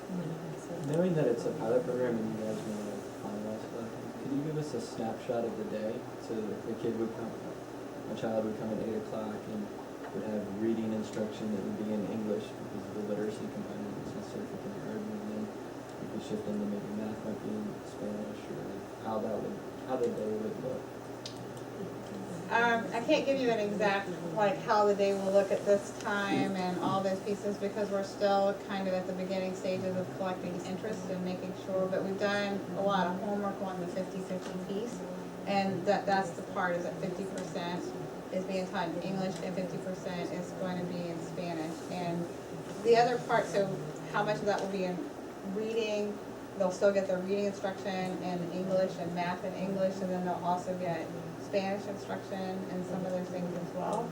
Knowing that it's a pilot program and you guys want to finalize that, could you give us a snapshot of the day? So the kid would come, my child would come at 8 o'clock and would have reading instruction that would be in English because of the literacy component is necessary for kindergarten, and then we could shift into maybe math might be in Spanish, or how the day would look. I can't give you an exact, how the day will look at this time and all those pieces, because we're still kind of at the beginning stages of collecting interest and making sure, but we've done a lot of homework on the 50-50 piece, and that's the part, is that 50% is being taught in English and 50% is going to be in Spanish. And the other part, so how much of that will be in reading, they'll still get their reading instruction in English and math in English, and then they'll also get Spanish instruction and some of those things as well.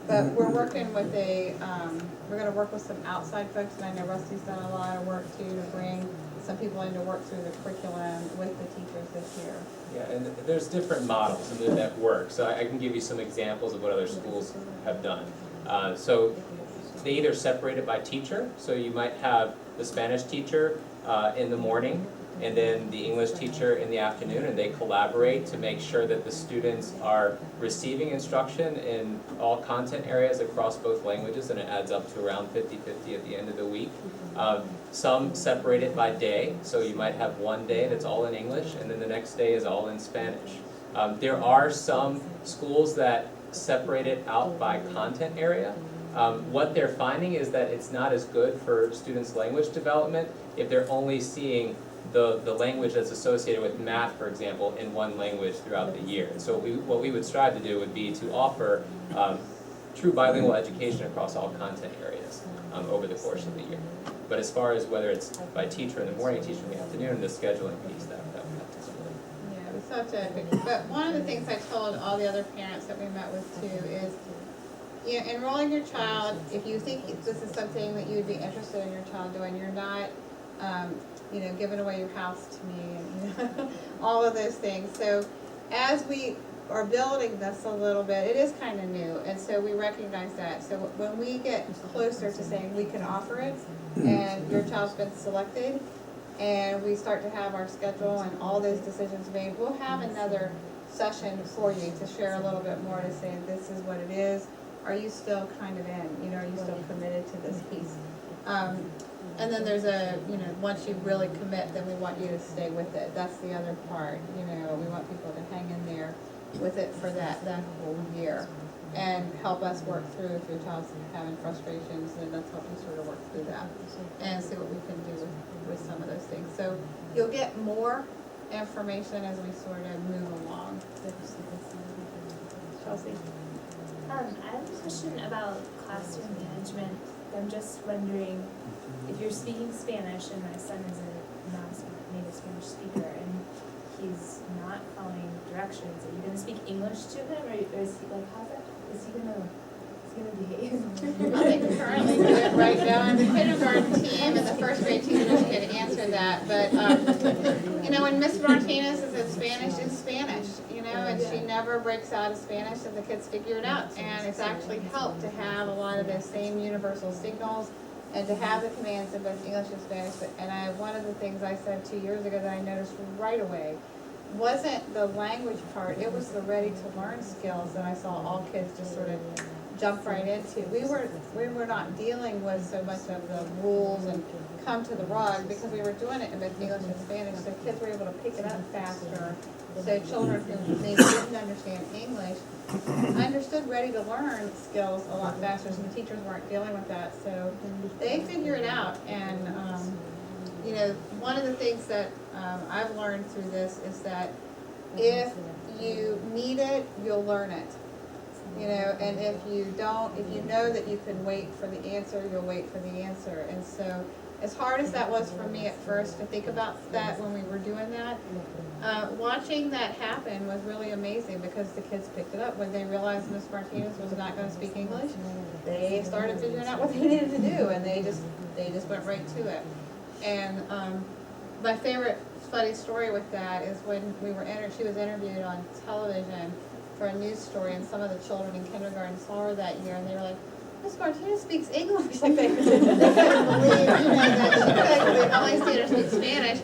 But we're working with we're going to work with some outside folks, and I know Rusty's done a lot of work too to bring some people in to work through the curriculum with the teachers this year. Yeah, and there's different models that work. So I can give you some examples of what other schools have done. So they either separate it by teacher, so you might have the Spanish teacher in the morning, and then the English teacher in the afternoon, and they collaborate to make sure that the students are receiving instruction in all content areas across both languages, and it adds up to around 50-50 at the end of the week. Some separate it by day, so you might have one day that's all in English, and then the next day is all in Spanish. There are some schools that separate it out by content area, What they're finding is that it's not as good for students' language development if they're only seeing the language that's associated with math, for example, in one language throughout the year. So what we would strive to do would be to offer true bilingual education across all content areas over the course of the year. But as far as whether it's by teacher in the morning, teacher in the afternoon, the scheduling piece, that would have to split. Yeah, we still have to, but one of the things I told all the other parents that we met with too is, you know, enrolling your child, if you think this is something that you would be interested in your child doing, you're not, you know, giving away your house to me and, you know, all of those things. So as we are building this a little bit, it is kind of new, and so we recognize that. So when we get closer to saying we can offer it, and your child's been selected, and we start to have our schedule and all those decisions made, we'll have another session for you to share a little bit more, to say this is what it is. Are you still kind of in? You know, are you still committed to this piece? And then there's a, you know, once you really commit, then we want you to stay with it. That's the other part. You know, we want people to hang in there with it for that whole year, and help us work through, if your child's having frustrations, then let's help you sort of work through that and see what we can do with some of those things. So you'll get more information as we sort of move along. Chelsea? I have a question about classroom management. I'm just wondering, if you're speaking Spanish, and my son is a native Spanish speaker, and he's not following directions, are you gonna speak English to him, or is he, like, how's that, is he gonna behave? I think currently do it right now, and the kindergarten team and the first grade teachers can answer that, but, you know, when Miss Martinez is in Spanish, it's Spanish, you know, and she never breaks out of Spanish, and the kids figure it out, and it's actually helped to have a lot of those same universal signals, and to have the commands in both English and Spanish. One of the things I said 2 years ago that I noticed right away wasn't the language part, it was the ready to learn skills that I saw all kids just sort of jump right into. We were not dealing with so much of the rules and come to the rug, because we were doing it in both English and Spanish, so kids were able to pick it up faster. So children who maybe didn't understand English understood ready to learn skills a lot faster, so the teachers weren't dealing with that. So they figure it out, and you know, one of the things that I've learned through this is that if you need it, you'll learn it. You know, and if you don't, if you know that you can wait for the answer, you'll wait for the answer. And so, as hard as that was for me at first to think about that when we were doing that, watching that happen was really amazing, because the kids picked it up. When they realized Miss Martinez was not going to speak English, they started figuring out what they needed to do, and they just went right to it. And my favorite funny story with that is when she was interviewed on television for a news story, and some of the children in kindergarten saw her that year, and they were like, Miss Martinez speaks English. Like they couldn't believe, you know, that she could. They've only seen her speak Spanish.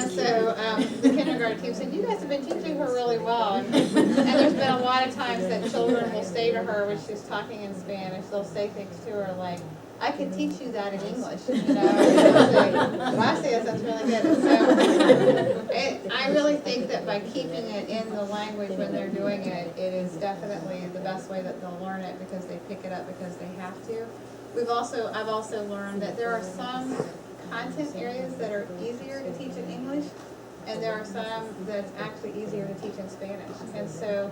And so the kindergarten team said, you guys have been teaching her really well. And there's been a lot of times that children will say to her when she's talking in Spanish, they'll say things to her like, I could teach you that in English, you know. When I say that's really good. And so I really think that by keeping it in the language when they're doing it, it is definitely the best way that they'll learn it, because they pick it up because they have to. I've also learned that there are some content areas that are easier to teach in English, and there are some that's actually easier to teach in Spanish. And so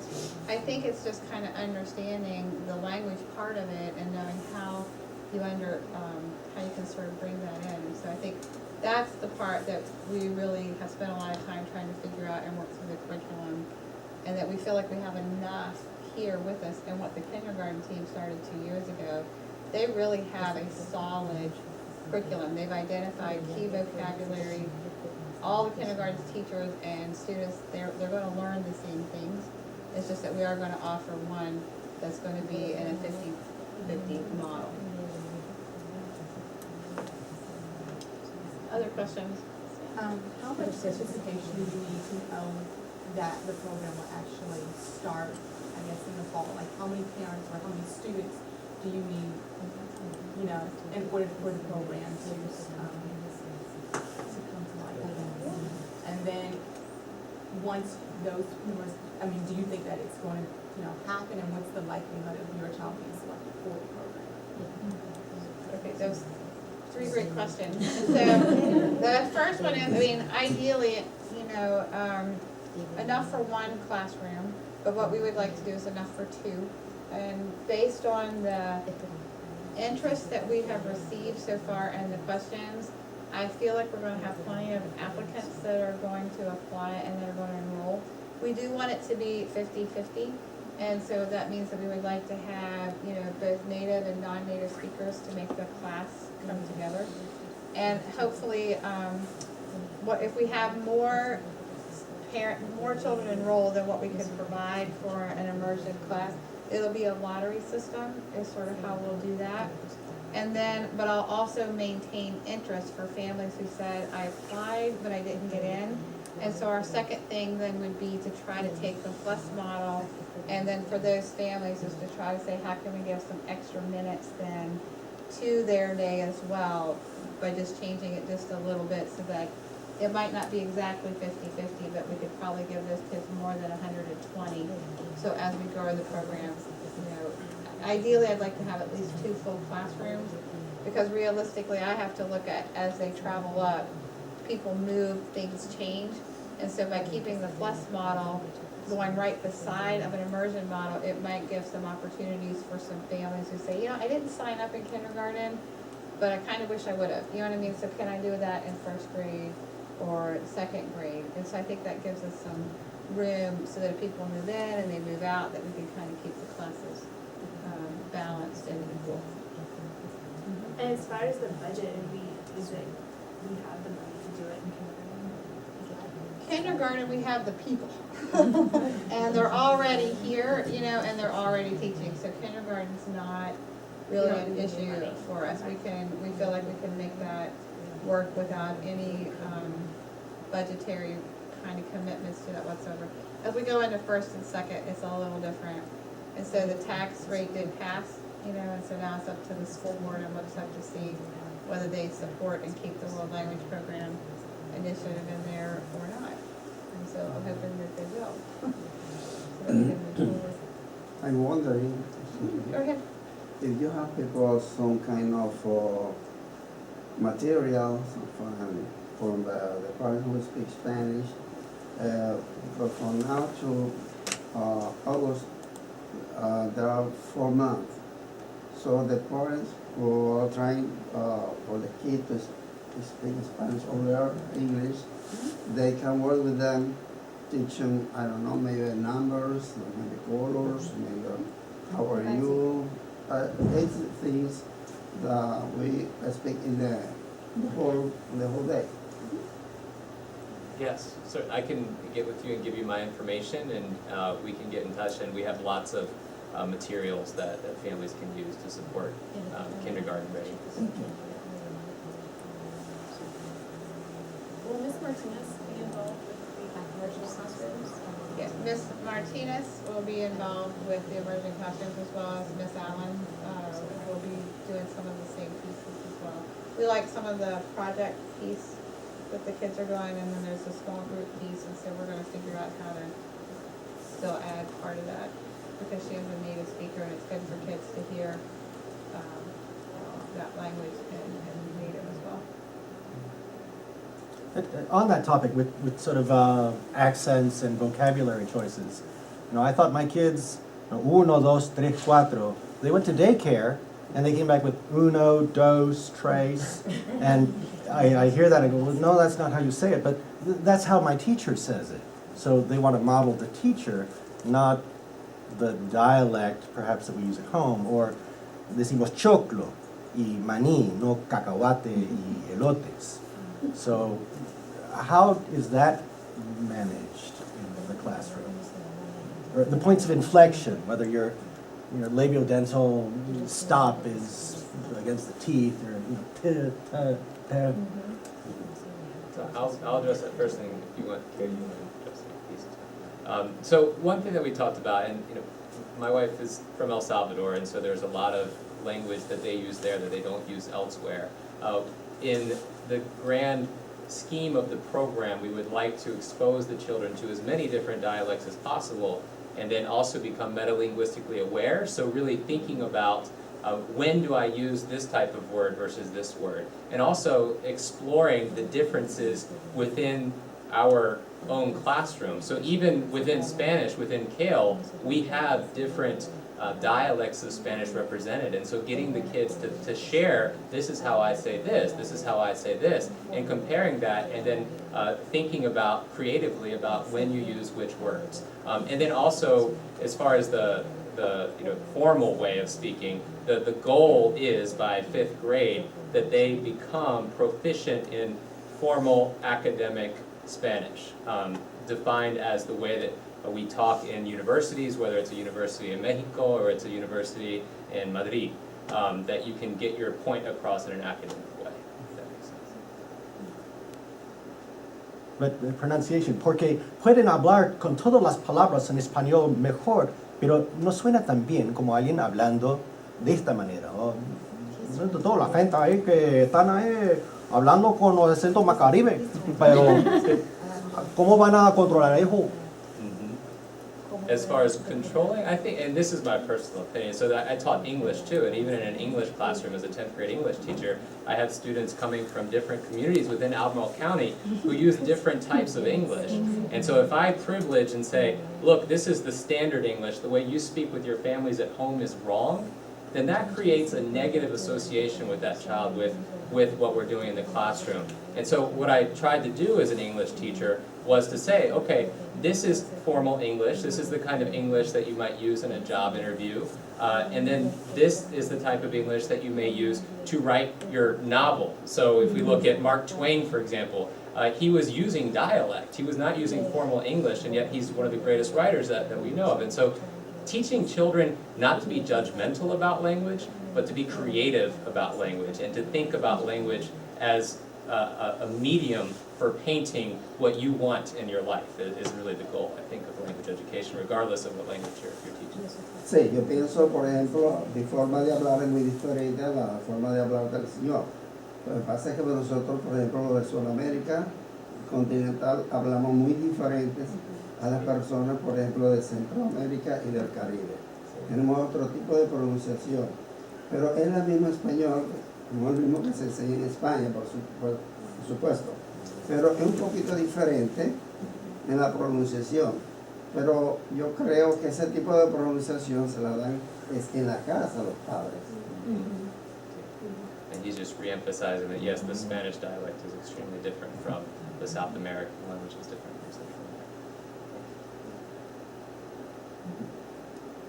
I think it's just kind of understanding the language part of it and knowing how you can sort of bring that in. And so I think that's the part that we really have spent a lot of time trying to figure out and work through the curriculum, and that we feel like we have enough here with us. And what the kindergarten team started 2 years ago, they really have a solid curriculum. They've identified key vocabulary. All the kindergarten teachers and students, they're going to learn the same things. It's just that we are going to offer one that's going to be in a 50-50 model. Other questions? How much participation do you need to know that the program will actually start, I guess, in the fall? Like, how many parents or how many students do you need, you know, in order for the program to come to life? And then, once those numbers, I mean, do you think that it's going to, you know, happen, and what's the likelihood of your child being selected for the program? Okay, those three great questions. And so the first one is, I mean, ideally, you know, enough for one classroom, but what we would like to do is enough for two. And based on the interest that we have received so far and the questions, I feel like we're gonna have plenty of applicants that are going to apply and that are gonna enroll. We do want it to be 50-50, and so that means that we would like to have, you know, both native and non-native speakers to make the class come together. And hopefully, what if we have more children enrolled than what we can provide for an immersion class, it'll be a lottery system is sort of how we'll do that. And then, but I'll also maintain interest for families who said, I applied, but I didn't get in. And so our second thing then would be to try to take the FLES model, and then for those families is to try to say, how can we give some extra minutes then to their day as well, by just changing it just a little bit so that it might not be exactly 50-50, but we could probably give those kids more than 120. So as we grow the programs, you know, ideally I'd like to have at least 2 full classrooms, because realistically I have to look at, as they travel up, people move, things change. And so by keeping the FLES model going right beside of an immersion model, it might give some opportunities for some families who say, you know, I didn't sign up in kindergarten, but I kind of wish I would have. You know what I mean? So can I do that in 1st grade or 2nd grade? And so I think that gives us some room so that if people move in and they move out, that we can kind of keep the classes balanced and equal. And as far as the budget, we have the money to do it in kindergarten? Kindergarten, we have the people. And they're already here, you know, and they're already teaching. So kindergarten's not really an issue for us. We feel like we can make that work without any budgetary kind of commitments to that whatsoever. As we go into 1st and 2nd, it's a little different. And so the tax rate did pass, you know, and so now it's up to the school board, and we'll just have to see whether they support and keep the world language program initiative in there or not. And so I'm hoping that they will. So that we can move forward. I'm wondering Go ahead. if you have people some kind of material from the parents who speak Spanish, but from now to August, there are 4 months. So the parents who are trying for the kid to speak Spanish or learn English, they can work with them, teach them, I don't know, maybe numbers, maybe colors, maybe how are you, it's things that we speak in the whole day. Yes, so I can get with you and give you my information, and we can get in touch, and we have lots of materials that families can use to support kindergarten ready. Will Ms. Martinez be involved with the immersion classrooms? Yes, Ms. Martinez will be involved with the immersion classrooms, as well as Ms. Allen will be doing some of the same pieces as well. We like some of the project piece that the kids are doing, and then there's a small group piece, and so we're going to figure out how to still add part of that, because she is a native speaker, and it's good for kids to hear that language and native as well. On that topic, with sort of accents and vocabulary choices, you know, I thought my kids, uno, dos, tres, cuatro, they went to daycare and they came back with uno, dos, tres, and I hear that and go, well, no, that's not how you say it, but that's how my teacher says it. So they want to model the teacher, not the dialect perhaps that we use at home, or decimos choclo y maní, no cacahuate y elotes. So how is that managed in the classroom? Or the points of inflection, whether your labiodental stop is against the teeth, or So I'll address that first thing. If you want, Cale, you want to address the pieces. So one thing that we talked about, and my wife is from El Salvador, and so there's a lot of language that they use there that they don't use elsewhere. In the grand scheme of the program, we would like to expose the children to as many different dialects as possible, and then also become metalinguistically aware. So really thinking about when do I use this type of word versus this word? And also exploring the differences within our own classroom. So even within Spanish, within Cale, we have different dialects of Spanish represented, and so getting the kids to share, this is how I say this, this is how I say this, and comparing that, and then thinking about creatively about when you use which words. And then also, as far as the formal way of speaking, the goal is by 5th grade that they become proficient in formal academic Spanish, defined as the way that we talk in universities, whether it's a university in Mexico or it's a university in Madrid, that you can get your point across in an academic way, if that makes sense. But the pronunciation, porque pueden hablar con todas las palabras en español mejor, pero no suena tan bien como alguien hablando de esta manera. Toda la gente ahí que están ahí hablando con los acentos macaribe, pero ¿cómo van a controlar eso? As far as controlling, I think, and this is my personal opinion, so that I taught English too, and even in an English classroom as a 10th grade English teacher, I have students coming from different communities within Albemarle County who use different types of English. And so if I privilege and say, look, this is the standard English, the way you speak with your families at home is wrong, then that creates a negative association with that child with what we're doing in the classroom. And so what I tried to do as an English teacher was to say, okay, this is formal English, this is the kind of English that you might use in a job interview, and then this is the type of English that you may use to write your novel. So if we look at Mark Twain, for example, he was using dialect, he was not using formal English, and yet he's one of the greatest writers that we know of. And so teaching children not to be judgmental about language, but to be creative about language, and to think about language as a medium for painting what you want in your life is really the goal, I think, of language education, regardless of what language you're teaching. Sí, yo pienso, por ejemplo, mi forma de hablar es muy diferente a la forma de hablar del Señor. Lo que pasa es que nosotros, por ejemplo, los de Sudamérica continental, hablamos muy diferentes a las personas, por ejemplo, de Centroamérica y del Caribe. Tenemos otro tipo de pronunciación, pero es el mismo español, no es el mismo que se enseña en España, por supuesto, pero es un poquito diferente en la pronunciación. Pero yo creo que ese tipo de pronunciación se la dan en la casa a los padres. And he's just re-emphasizing that, yes, the Spanish dialect is extremely different from the South American one, which is different from Central America.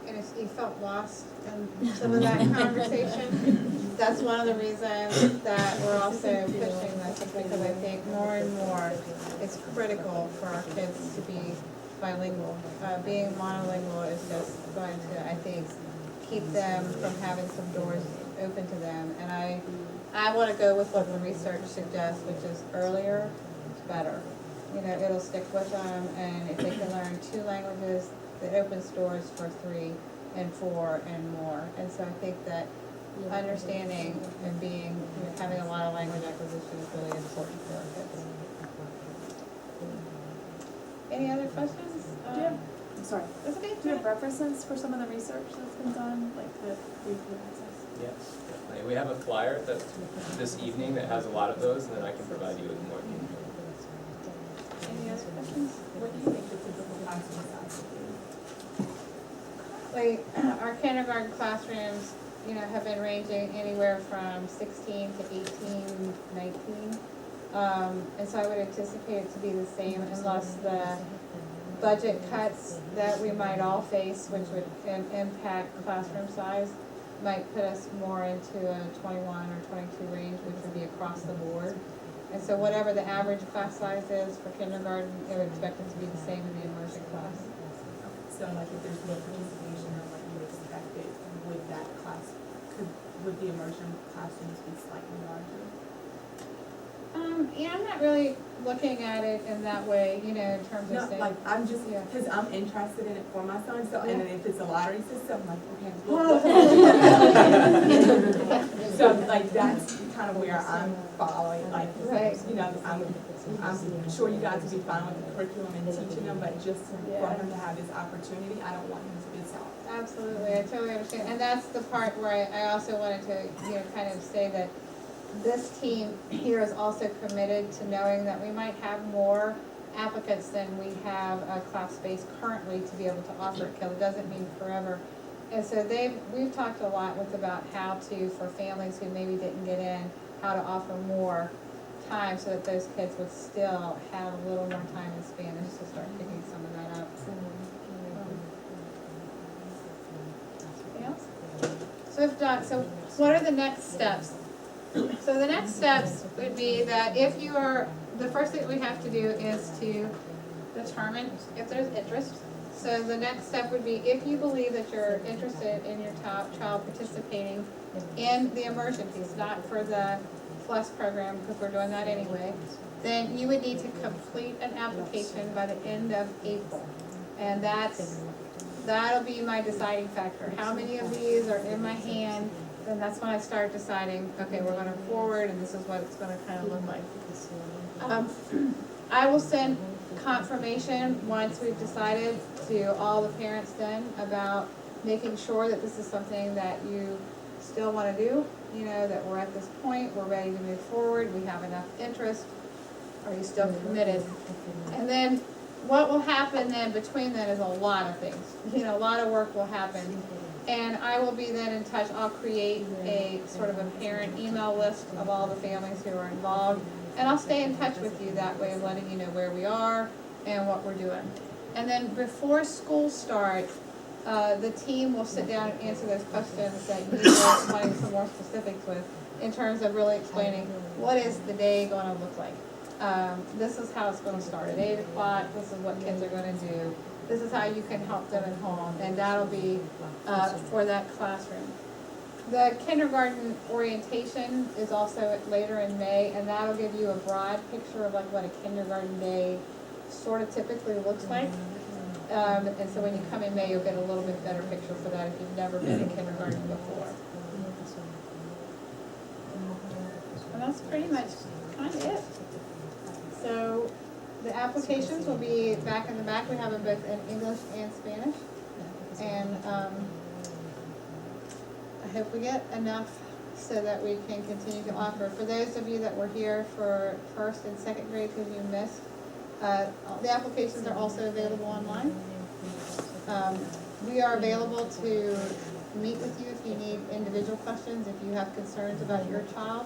And if you felt lost in some of that conversation, that's one of the reasons that we're also pushing this, is because I think more and more it's critical for our kids to be bilingual. Being monolingual is just going to, I think, keep them from having some doors open to them. And I want to go with what the research suggests, which is earlier, better. You know, it'll stick with them, and if they can learn 2 languages, it opens doors for 3 and 4 and more. And so I think that understanding and being, having a lot of language acquisition is really important for our kids. Any other questions? Do you have, sorry, That's okay. do you have references for some of the research that's been done, like the free food access? Yes, definitely. We have a flyer that this evening that has a lot of those, and then I can provide you with more. Any other questions? What do you think the typical classroom size would be? Like, our kindergarten classrooms, you know, have been ranging anywhere from 16 to 18, 19. And so I would anticipate it to be the same unless the budget cuts that we might all face, which would impact classroom size, might put us more into a 21 or 22 range, which would be across the board. And so whatever the average class size is for kindergarten, I would expect it to be the same in the immersion class. So like if there's no participation or what you expected with that class, would the immersion classrooms be slightly larger? Yeah, I'm not really looking at it in that way, you know, in terms No, of saying. like I'm just, Yeah. because I'm interested in it for my son, so, and then if it's a lottery system, like, okay. So like that's kind of where I'm following, like, Right. you know, I'm sure you guys will be fine with the curriculum and teaching them, but just for him to have this opportunity, I don't want him to miss out. Absolutely. I totally understand, and that's the part where I also wanted to, kind of say that this team here is also committed to knowing that we might have more applicants than we have a class space currently to be able to offer it, because it doesn't mean forever. And so we've talked a lot about how to, for families who maybe didn't get in, how to offer more time so that those kids would still have a little more time in Spanish to start picking some of that up. Anything else? So what are the next steps? So the next steps would be that the first thing we have to do is to determine if there's interest. So the next step would be, if you believe that you're interested in your child participating in the immersion piece, not for the FLES program, because we're doing that anyway, then you would need to complete an application by the end of April. And that'll be my deciding factor. How many of these are in my hand? Then that's when I start deciding, okay, we're gonna forward, and this is what it's gonna kind of look like. I will send confirmation once we've decided to all the parents then about making sure that this is something that you still want to do, that we're at this point, we're ready to move forward, we have enough interest, are you still committed? And then what will happen then between then is a lot of things, a lot of work will happen. And I will be then in touch, I'll create a sort of a parent email list of all the families who are involved, and I'll stay in touch with you that way, of letting you know where we are and what we're doing. And then before school starts, the team will sit down and answer those questions that you are wanting some more specifics with, in terms of really explaining what is the day going to look like. This is how it's going to start at 8 o'clock, this is what kids are going to do, this is how you can help them at home, and that'll be for that classroom. The kindergarten orientation is also later in May, and that'll give you a broad picture of like what a kindergarten day sort of typically looks like. And so when you come in May, you'll get a little bit better picture for that if you've never been in kindergarten before. And that's pretty much kind of it. So the applications will be back in the back. We have them both in English and Spanish. And I hope we get enough so that we can continue to offer. For those of you that were here for first and second grade because you missed, the applications are also available online. We are available to meet with you if you need individual questions, if you have concerns about your child,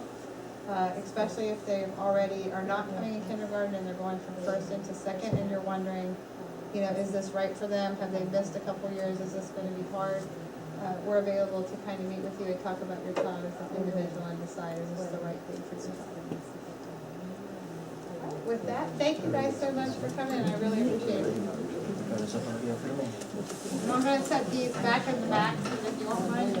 especially if they already are not coming in kindergarten and they're going from first into second and you're wondering, is this right for them? Have they missed a couple years? Is this going to be hard? We're available to kind of meet with you and talk about your child as an individual and decide is this the right thing for your child. With that, thank you guys so much for coming, I really appreciate it. I'm going to set these back in the back, if you don't mind.